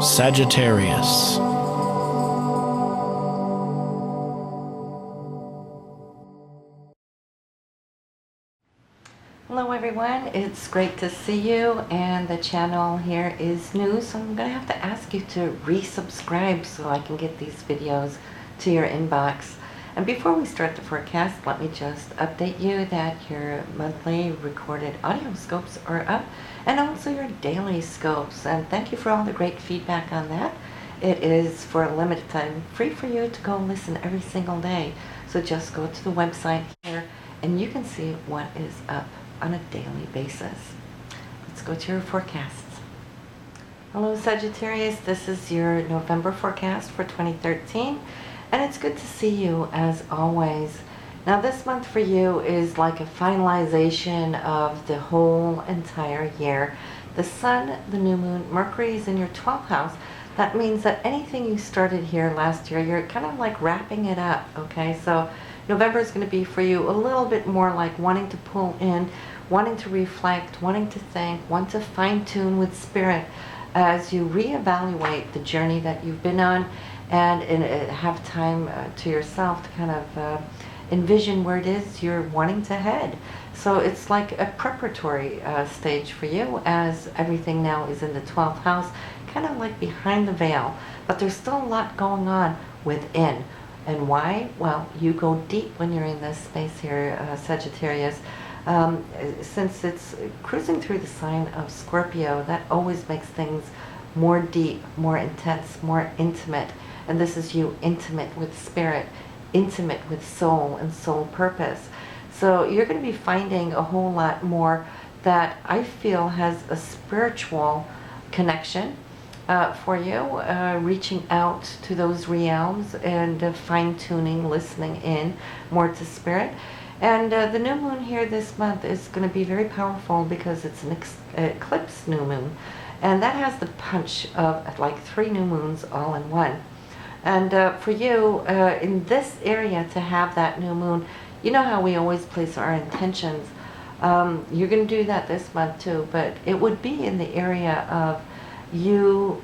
Sagittarius. Hello everyone, it's great to see you, and the channel here is new, so I'm going to have to ask you to resubscribe so I can get these videos to your inbox. And before we start the forecast, let me just update you that your monthly recorded audio scopes are up, and also your daily scopes. And thank you for all the great feedback on that. It is for a limited time free for you to go listen every single day. So just go to the website here and you can see what is up on a daily basis. Let's go to your forecasts. Hello Sagittarius, this is your November forecast for 2013, and it's good to see you as always. Now this month for you is like a finalization of the whole entire year. The Sun, the new moon, Mercury is in your 12th house. That means that anything you started here last year, you're kind of like wrapping it up, okay? So November is going to be for you a little bit more like wanting to pull in, wanting to reflect, wanting to think, want to fine-tune with spirit as you reevaluate the journey that you've been on, and have time to yourself to kind of envision where it is you're wanting to head. So it's like a preparatory stage for you, as everything now is in the 12th house, kind of like behind the veil, but there's still a lot going on within. And why? Well, you go deep when you're in this space here, Sagittarius. Since it's cruising through the sign of Scorpio, that always makes things more deep, more intense, more intimate. And this is you intimate with spirit, intimate with soul and soul purpose. So you're going to be finding a whole lot more that I feel has a spiritual connection for you, reaching out to those realms and fine-tuning, listening in more to spirit. And the new moon here this month is going to be very powerful because it's an eclipse new moon, and that has the punch of like 3 new moons all in one. And for you in this area to have that new moon, you know how we always place our intentions. You're going to do that this month too, but it would be in the area of you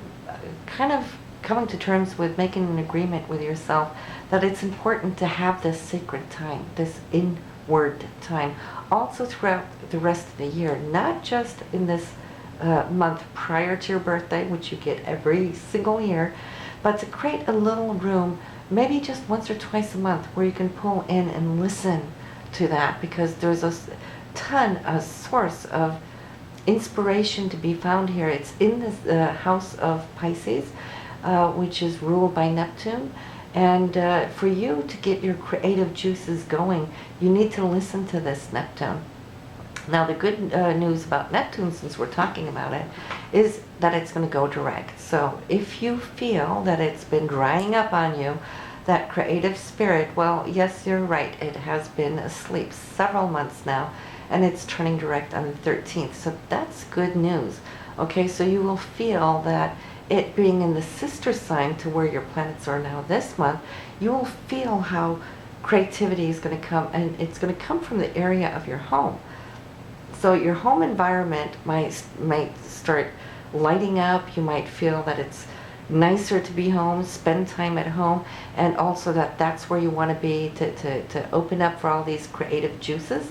kind of coming to terms with making an agreement with yourself that it's important to have this sacred time, this inward time, also throughout the rest of the year, not just in this month prior to your birthday, which you get every single year, but to create a little room, maybe just once or twice a month, where you can pull in and listen to that, because there's a source of inspiration to be found here. It's in this house of Pisces, which is ruled by Neptune. And for you to get your creative juices going, you need to listen to this Neptune. Now the good news about Neptune, since we're talking about it, is that it's going to go direct. So if you feel that it's been drying up on you, that creative spirit, well, yes, you're right. It has been asleep several months now, and it's turning direct on the 13th. So that's good news. Okay, so you will feel that it being in the sister sign to where your planets are now this month, you will feel how creativity is going to come, and it's going to come from the area of your home. So your home environment might start lighting up. You might feel that it's nicer to be home, spend time at home, and also that that's where you want to be to open up for all these creative juices.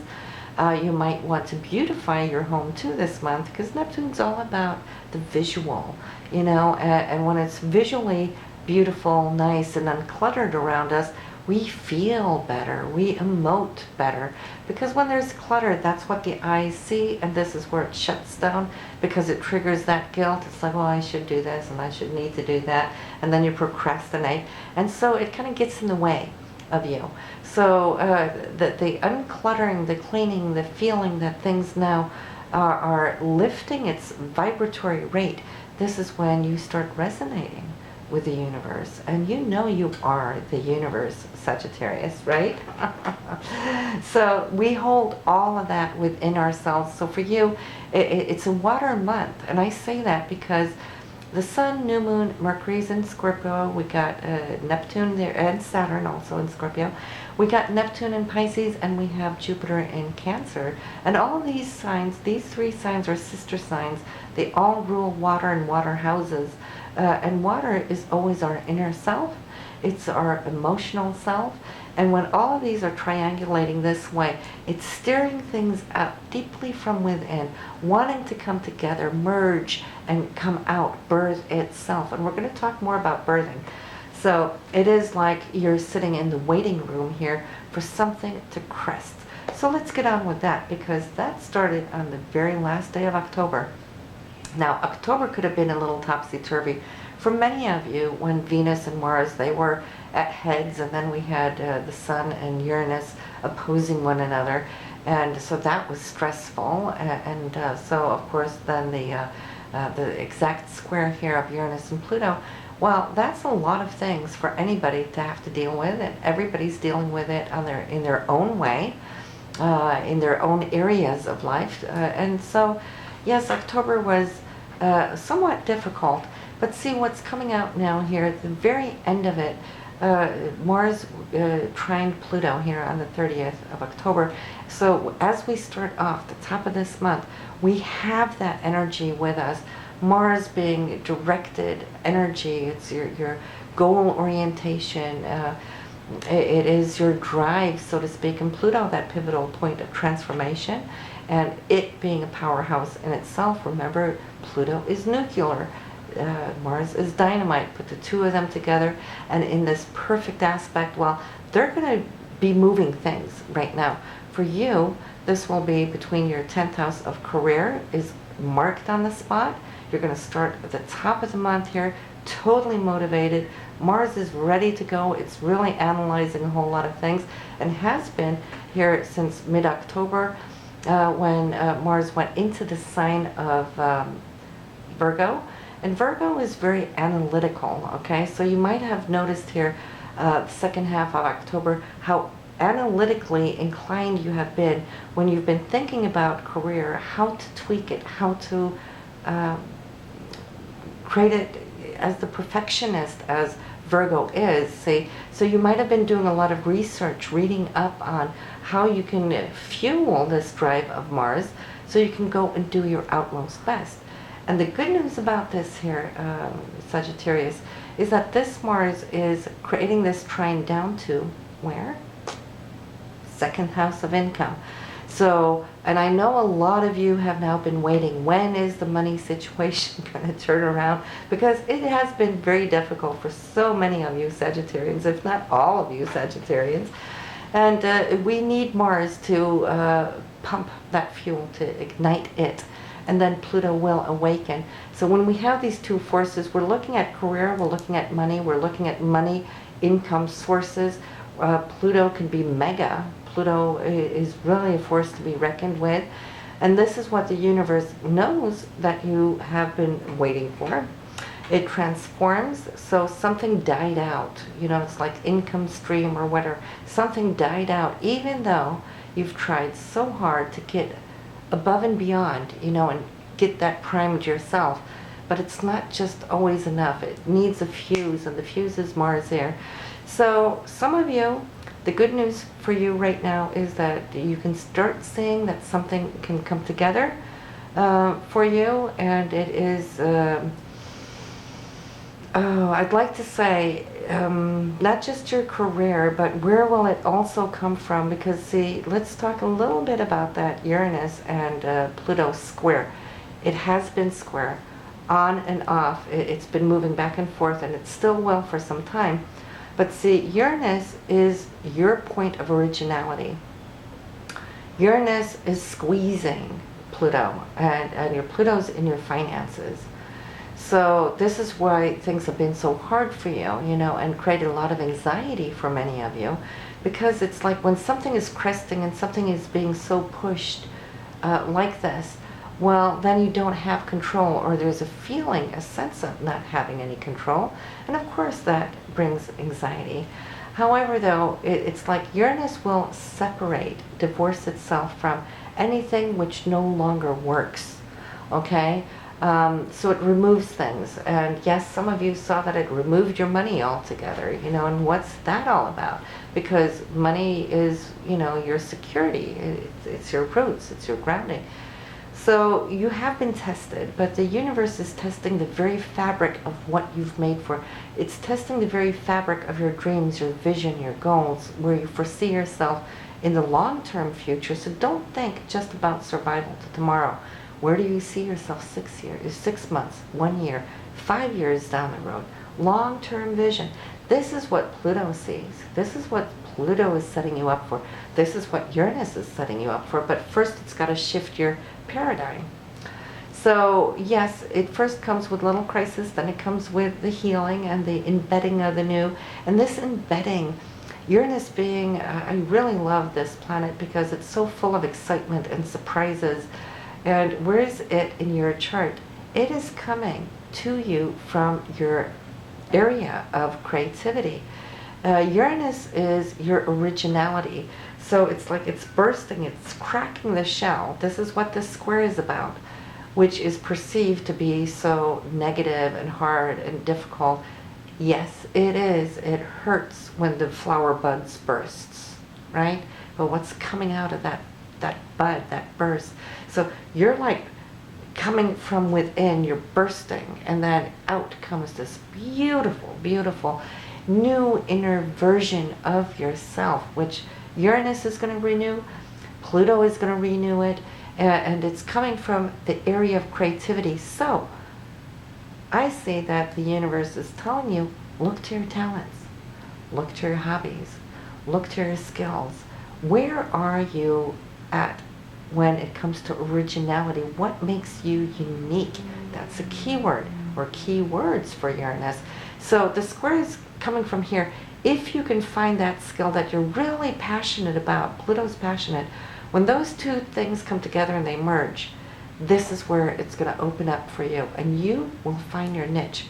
You might want to beautify your home too this month, because Neptune's all about the visual, you know, and when it's visually beautiful, nice, and uncluttered around us, we feel better, we emote better, because when there's clutter, that's what the eyes see, and this is where it shuts down, because it triggers that guilt. It's like, well, I should do this and I should need to do that, and then you procrastinate, and so it kind of gets in the way of you. So the uncluttering, the cleaning, the feeling that things now are lifting its vibratory rate, this is when you start resonating with the universe. And you know you are the universe, Sagittarius, right? So we hold all of that within ourselves. So for you, it's a water month. And I say that because the Sun, New Moon, Mercury's in Scorpio. We got Neptune there, and Saturn also in Scorpio. We got Neptune in Pisces, and we have Jupiter in Cancer. And all these signs, these 3 signs are sister signs. They all rule water and water houses. And water is always our inner self. It's our emotional self. And when all of these are triangulating this way, it's stirring things up deeply from within, wanting to come together, merge, and come out, birth itself. And we're going to talk more about birthing. So it is like you're sitting in the waiting room here for something to crest. So let's get on with that, because that started on the very last day of October. Now, October could have been a little topsy-turvy for many of you when Venus and Mars, they were at heads, and then we had the Sun and Uranus opposing one another, and so that was stressful. So of course then the exact square here of Uranus and Pluto, well, that's a lot of things for anybody to have to deal with, and everybody's dealing with it in their own way, in their own areas of life. And so, yes, October was somewhat difficult, but see what's coming out now here at the very end of it. Mars trined Pluto here on the 30th of October. So as we start off the top of this month, we have that energy with us. Mars being directed energy, it's your goal orientation, it is your drive, so to speak, and Pluto, that pivotal point of transformation, and it being a powerhouse in itself. Remember, Pluto is nuclear, Mars is dynamite. Put the two of them together, and in this perfect aspect, well, they're going to be moving things right now. For you, this will be between your 10th house of career is marked on the spot. You're going to start at the top of the month here, totally motivated. Mars is ready to go. It's really analyzing a whole lot of things, and has been here since mid-October, when Mars went into the sign of Virgo. And Virgo is very analytical, okay? So you might have noticed here, the second half of October, how analytically inclined you have been when you've been thinking about career, how to tweak it, how to create it as the perfectionist as Virgo is. See, so you might have been doing a lot of research, reading up on how you can fuel this drive of Mars so you can go and do your utmost best. And the good news about this here, Sagittarius, is that this Mars is creating this trine down to where? Second house of income. So, and I know a lot of you have now been waiting, when is the money situation going to turn around? Because it has been very difficult for so many of you Sagittarians, if not all of you Sagittarians. And we need Mars to pump that fuel, to ignite it. And then Pluto will awaken. So when we have these two forces, we're looking at career, we're looking at money, we're looking at money, income sources. Pluto can be mega. Pluto is really a force to be reckoned with. And this is what the universe knows that you have been waiting for. It transforms, so something died out. You know, it's like income stream or whatever. Something died out, even though you've tried so hard to get above and beyond, you know, and get that primed yourself. But it's not just always enough. It needs a fuse, and the fuse is Mars there. So some of you, the good news for you right now is that you can start seeing that something can come together for you, and it is, I'd like to say, not just your career, but where will it also come from? Because see, let's talk a little bit about that Uranus and Pluto square. It has been square, on and off. It's been moving back and forth, and it still will for some time. But see, Uranus is your point of originality. Uranus is squeezing Pluto, and your Pluto's in your finances. So this is why things have been so hard for you, you know, and created a lot of anxiety for many of you, because it's like when something is cresting and something is being so pushed like this, well, then you don't have control, or there's a feeling, a sense of not having any control, and of course that brings anxiety. However, though, it's like Uranus will separate, divorce itself from anything which no longer works, okay? So it removes things, and yes, some of you saw that it removed your money altogether, you know, and what's that all about? Because money is, you know, your security, it's your roots, it's your grounding. So you have been tested, but the universe is testing the very fabric of what you've made for. It's testing the very fabric of your dreams, your vision, your goals, where you foresee yourself in the long-term future. So don't think just about survival to tomorrow. Where do you see yourself 6 years, 6 months, 1 year, 5 years down the road? Long-term vision. This is what Pluto sees. This is what Pluto is setting you up for. This is what Uranus is setting you up for. But first it's got to shift your paradigm. So yes, it first comes with little crisis, then it comes with the healing and the embedding of the new. And this embedding, Uranus being, I really love this planet because it's so full of excitement and surprises. And where is it in your chart? It is coming to you from your area of creativity. Uranus is your originality. So it's like it's bursting, it's cracking the shell. This is what this square is about, which is perceived to be so negative and hard and difficult. Yes, it is. It hurts when the flower buds bursts, right? But what's coming out of that bud, that burst? So you're like coming from within, you're bursting, and then out comes this beautiful, beautiful new inner version of yourself, which Uranus is going to renew, Pluto is going to renew it, and it's coming from the area of creativity. So I see that the universe is telling you, look to your talents, look to your hobbies, look to your skills. Where are you at when it comes to originality? What makes you unique? That's a keyword or keywords for Uranus. So the square is coming from here. If you can find that skill that you're really passionate about, Pluto's passionate, when those two things come together and they merge, this is where it's going to open up for you, and you will find your niche.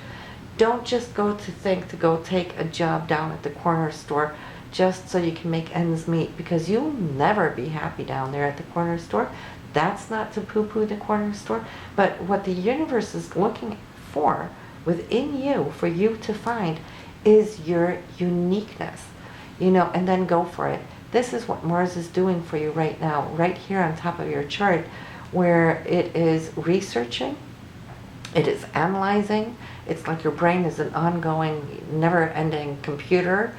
Don't just go take a job down at the corner store just so you can make ends meet, because you'll never be happy down there at the corner store. That's not to poo-poo the corner store, but what the universe is looking for within you, for you to find, is your uniqueness, and then go for it. This is what Mars is doing for you right now, right here on top of your chart, where it is researching, it is analyzing. It's like your brain is an ongoing, never-ending computer,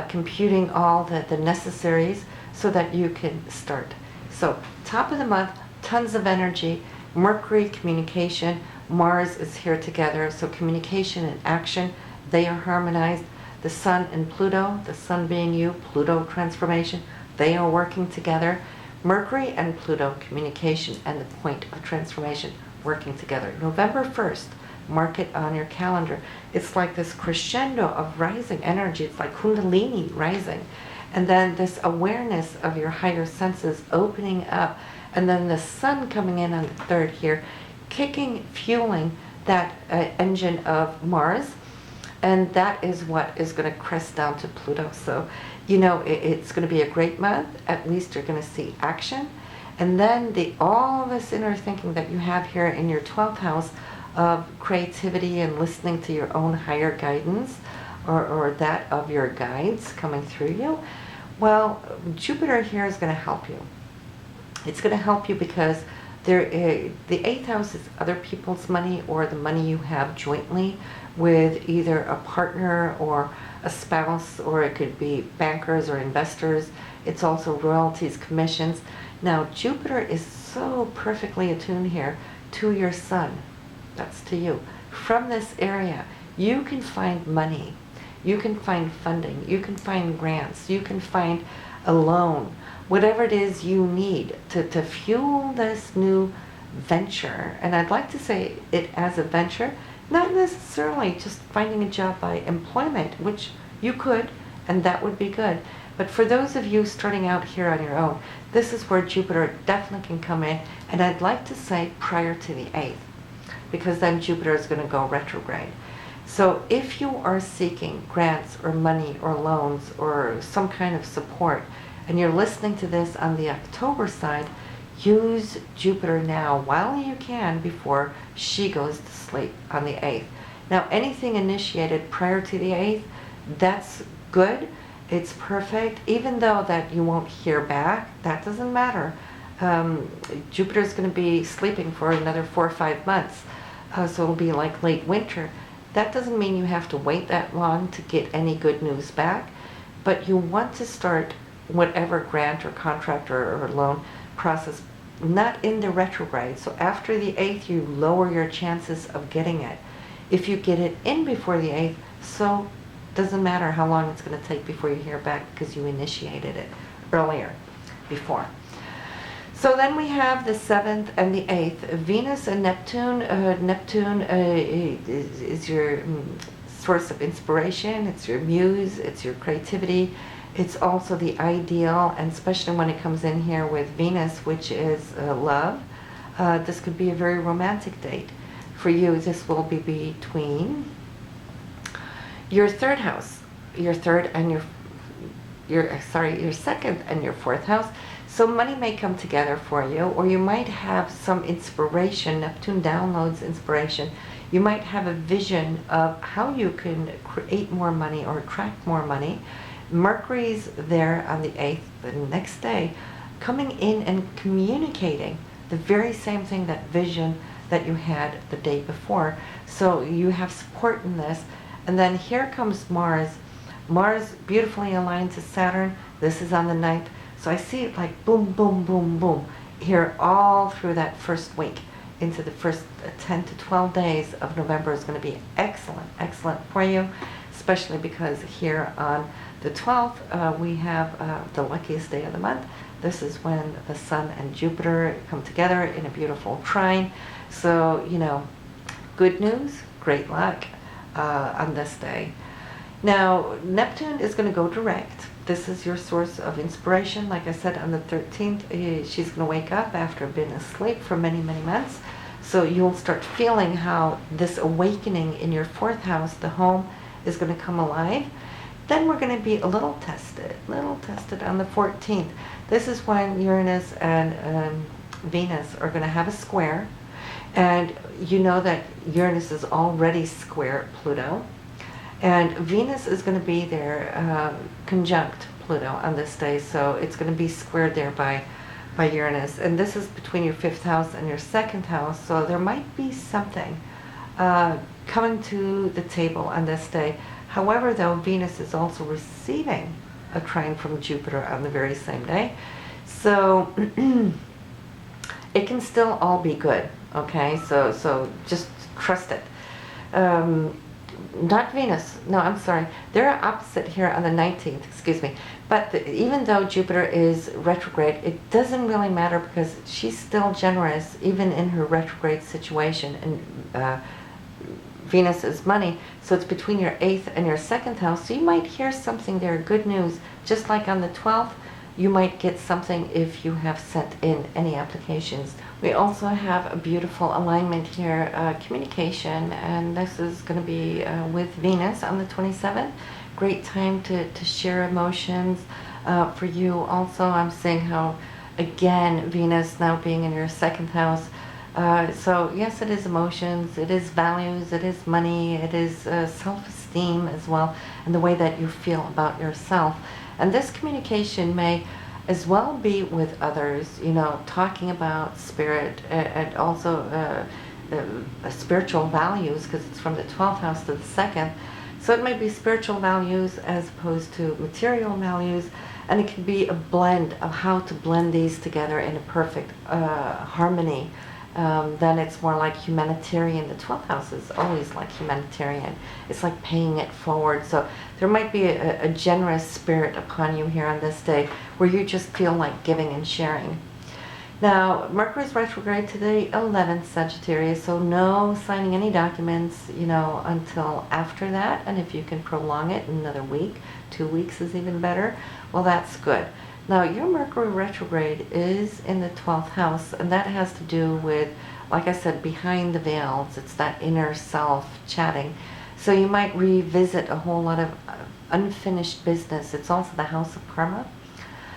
computing all the necessaries so that you can start. So top of the month, tons of energy, Mercury, communication, Mars is here together, so communication and action, they are harmonized. The Sun and Pluto, the Sun being you, Pluto transformation, they are working together. Mercury and Pluto, communication and the point of transformation, working together. November 1st, mark it on your calendar. It's like this crescendo of rising energy. It's like Kundalini rising. And then this awareness of your higher senses opening up. And then the Sun coming in on the 3rd here, kicking, fueling that engine of Mars. And that is what is going to crest down to Pluto. So, it's going to be a great month. At least you're going to see action. And then all this inner thinking that you have here in your 12th house of creativity and listening to your own higher guidance or that of your guides coming through you. Well, Jupiter here is going to help you. It's going to help you because the 8th house is other people's money, or the money you have jointly with either a partner or a spouse, or it could be bankers or investors. It's also royalties, commissions. Now, Jupiter is so perfectly attuned here to your Sun. That's to you. From this area, you can find money. You can find funding. You can find grants. You can find a loan. Whatever it is you need to fuel this new venture. And I'd like to say it as a venture, not necessarily just finding a job by employment, which you could, and that would be good. But for those of you starting out here on your own, this is where Jupiter definitely can come in. And I'd like to say prior to the 8th, because then Jupiter is going to go retrograde. So if you are seeking grants or money or loans or some kind of support, and you're listening to this on the October side, use Jupiter now while you can before she goes to sleep on the 8th. Now, anything initiated prior to the 8th, that's good. It's perfect. Even though that you won't hear back, that doesn't matter. Jupiter's going to be sleeping for another 4 or 5 months, so it'll be like late winter. That doesn't mean you have to wait that long to get any good news back, but you want to start whatever grant or contract or loan process not in the retrograde. So after the 8th, you lower your chances of getting it. If you get it in before the 8th, so doesn't matter how long it's going to take before you hear back because you initiated it earlier, before. So then we have the 7th and the 8th. Venus and Neptune. Neptune is your source of inspiration. It's your muse. It's your creativity. It's also the ideal, and especially when it comes in here with Venus, which is love. This could be a very romantic date. For you, this will be between your 3rd house, your 3rd and your second and your 4th house. So money may come together for you, or you might have some inspiration. Neptune downloads inspiration. You might have a vision of how you can create more money or attract more money. Mercury's there on the 8th, the next day, coming in and communicating the very same thing, that vision that you had the day before. So you have support in this. And then here comes Mars. Mars beautifully aligned to Saturn. This is on the 9th. So I see it like boom, boom, boom, boom, here all through that first week. Into the first 10 to 12 days of November is going to be excellent, excellent for you, especially because here on the 12th, we have the luckiest day of the month. This is when the Sun and Jupiter come together in a beautiful trine. So, you know, good news, great luck on this day. Now, Neptune is going to go direct. This is your source of inspiration. Like I said, on the 13th, she's going to wake up after being asleep for many, many months. So you'll start feeling how this awakening in your 4th house, the home, is going to come alive. Then we're going to be a little tested on the 14th. This is when Uranus and Venus are going to have a square. And you know that Uranus is already square Pluto. And Venus is going to be there conjunct Pluto on this day, so it's going to be squared there by Uranus. And this is between your 5th house and your 2nd house, so there might be something coming to the table on this day. However, though, Venus is also receiving a trine from Jupiter on the very same day, so it can still all be good, okay? So just trust it. Not Venus. No, I'm sorry. They're opposite here on the 19th, excuse me. But even though Jupiter is retrograde, it doesn't really matter because she's still generous even in her retrograde situation. And Venus is money, so it's between your 8th and your 2nd house. So you might hear something there, good news. Just like on the 12th, you might get something if you have sent in any applications. We also have a beautiful alignment here, communication, and this is going to be with Venus on the 27th. Great time to share emotions for you. Also, I'm seeing how, again, Venus now being in your 2nd house. So yes, it is emotions, it is values, it is money, it is self-esteem as well, and the way that you feel about yourself. And this communication may as well be with others, you know, talking about spirit and also spiritual values, because it's from the 12th house to the 2nd. So it might be spiritual values as opposed to material values, and it can be a blend of how to blend these together in a perfect harmony. Then it's more like humanitarian. The 12th house is always like humanitarian. It's like paying it forward. So there might be a generous spirit upon you here on this day where you just feel like giving and sharing. Now, Mercury's retrograde to the 11th, Sagittarius, so no signing any documents, you know, until after that. And if you can prolong it another week, 2 weeks is even better, well, that's good. Now, your Mercury retrograde is in the 12th house, and that has to do with, like I said, behind the veils. It's that inner self chatting. So you might revisit a whole lot of unfinished business. It's also the house of karma,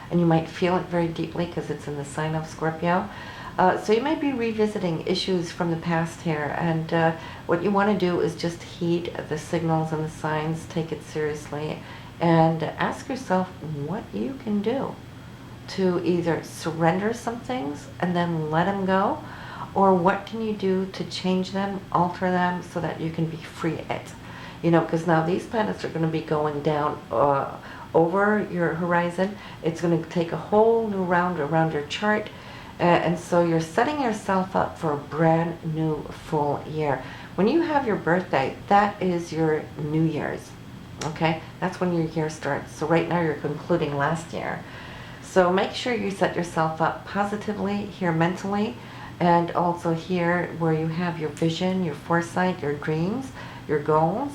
and you might feel it very deeply because it's in the sign of Scorpio. So you might be revisiting issues from the past here, and what you want to do is just heed the signals and the signs, take it seriously, and ask yourself what you can do to either surrender some things and then let them go, or what can you do to change them, alter them, so that you can be free of it? You know, because now these planets are going to be going down over your horizon. It's going to take a whole new round around your chart. And so you're setting yourself up for a brand new full year. When you have your birthday, that is your New Year's. Okay? That's when your year starts. So right now you're concluding last year. So make sure you set yourself up positively here mentally, and also here where you have your vision, your foresight, your dreams, your goals,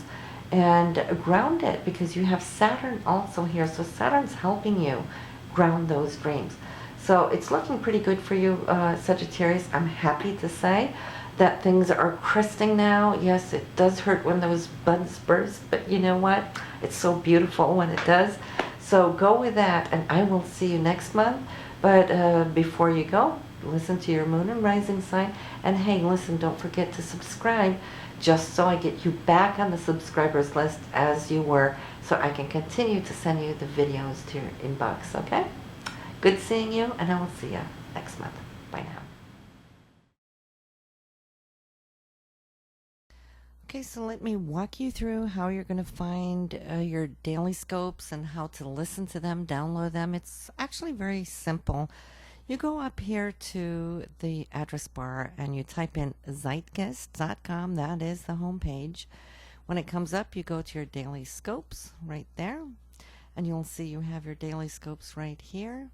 and ground it, because you have Saturn also here. So Saturn's helping you ground those dreams. So it's looking pretty good for you, Sagittarius. I'm happy to say that things are cresting now. Yes, it does hurt when those buds burst, but you know what? It's so beautiful when it does. So go with that, and I will see you next month. But before you go, listen to your moon and rising sign. And hey, listen, don't forget to subscribe, just so I get you back on the subscribers list as you were, so I can continue to send you the videos to your inbox, okay? Good seeing you, and I will see you next month. Bye now. Okay, so let me walk you through how you're going to find your daily scopes and how to listen to them, download them. It's actually very simple. You go up here to the address bar and you type in zeitgeist.com. That is the home page. When it comes up, you go to your daily scopes right there, and you'll see you have your daily scopes right here.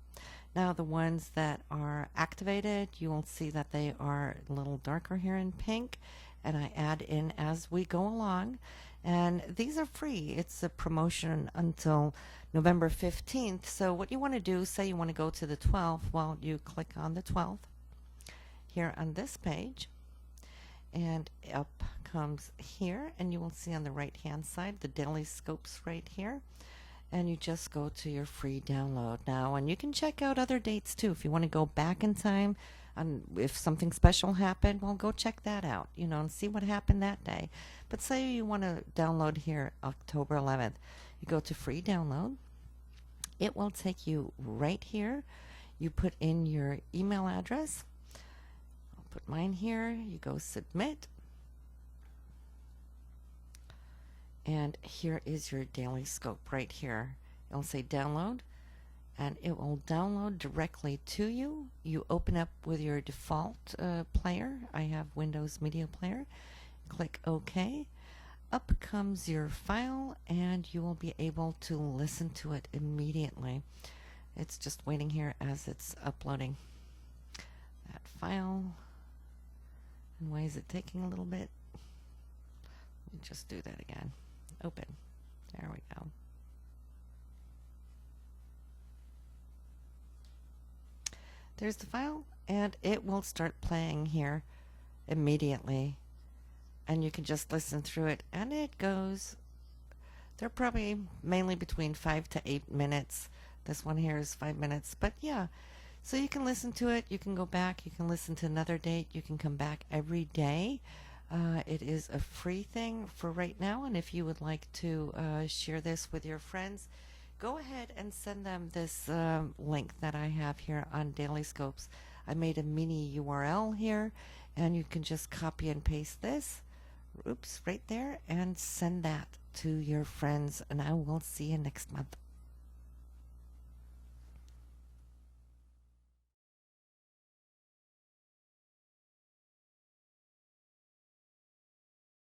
Now the ones that are activated, you will see that they are a little darker here in pink, and I add in as we go along. And these are free. It's a promotion until November 15th. So what you want to do, say you want to go to the 12th, well, you click on the 12th here on this page, and up comes here, and you will see on the right hand side the daily scopes right here. And you just go to your free download now, and you can check out other dates too. If you want to go back in time, and if something special happened, well, go check that out, you know, and see what happened that day. But say you want to download here October 11th, you go to free download. It will take you right here. You put in your email address. I'll put mine here. You go submit. And here is your daily scope right here. It'll say download, and it will download directly to you. You open up with your default player. I have Windows Media Player. Click OK. Up comes your file, and you will be able to listen to it immediately. It's just waiting here as it's uploading that file. And why is it taking a little bit? Let me just do that again. Open. There we go. There's the file, and it will start playing here immediately. And you can just listen through it, and it goes. They're probably mainly between 5 to 8 minutes. This one here is 5 minutes, but yeah. So you can listen to it, you can go back, you can listen to another date, you can come back every day. It is a free thing for right now, and if you would like to share this with your friends, go ahead and send them this link that I have here on Daily Scopes. I made a mini URL here, and you can just copy and paste this, oops, right there, and send that to your friends, and I will see you next month.